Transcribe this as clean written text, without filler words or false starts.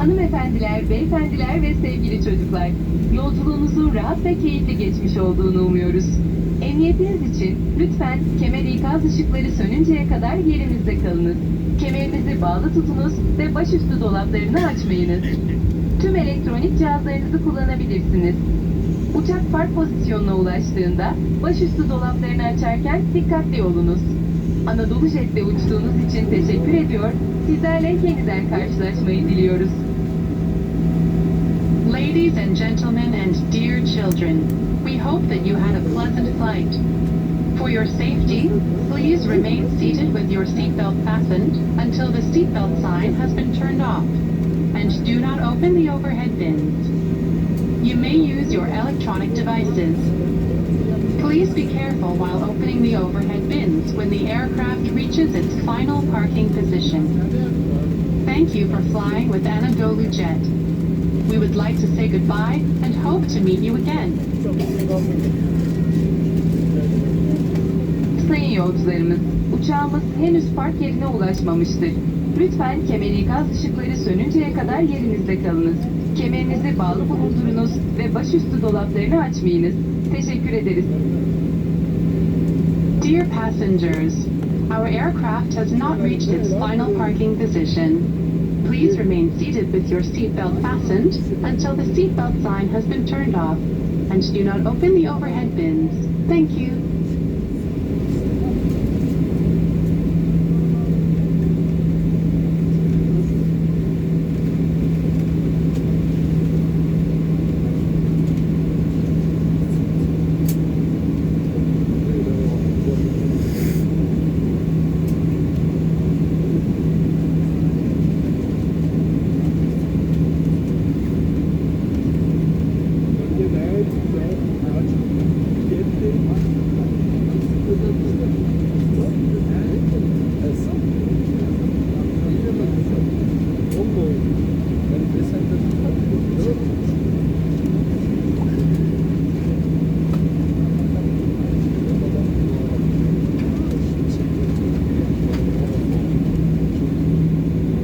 Hanımefendiler, beyefendiler ve sevgili çocuklar, yolculuğunuzun rahat ve keyifli geçmiş olduğunu umuyoruz. Emniyetiniz için lütfen kemer ikaz ışıkları sönünceye kadar yerinizde kalınız. Kemerinizi bağlı tutunuz ve başüstü dolaplarını açmayınız. Tüm elektronik cihazlarınızı kullanabilirsiniz. Uçak park pozisyonuna ulaştığında başüstü dolaplarını açarken dikkatli olunuz. Anadolu Jet'te uçtuğunuz için teşekkür ediyor, sizlerle yeniden karşılaşmayı diliyoruz. Ladies and gentlemen and dear children, we hope that you had a pleasant flight. For your safety, please remain seated with your seatbelt fastened until the seatbelt sign has been turned off, and do not open the overhead bins. You may use your electronic devices. Please be careful while opening the overhead bins when the aircraft reaches its final parking position. Thank you for flying with Anadolu Jet. We would like to say goodbye and hope to meet you again. Sayın yolcularımız, uçağımız henüz park yerine ulaşmamıştır. Lütfen kemer ikaz ışıkları sönünceye kadar yerinizde kalınız. Kemerinizi bağlı bulundurunuz ve başüstü dolaplarını açmayınız. Teşekkür ederiz. Dear passengers, our aircraft has not reached its final parking position. Please remain seated with your seatbelt fastened until the seatbelt sign has been turned off, and do not open the overhead bins. Thank you.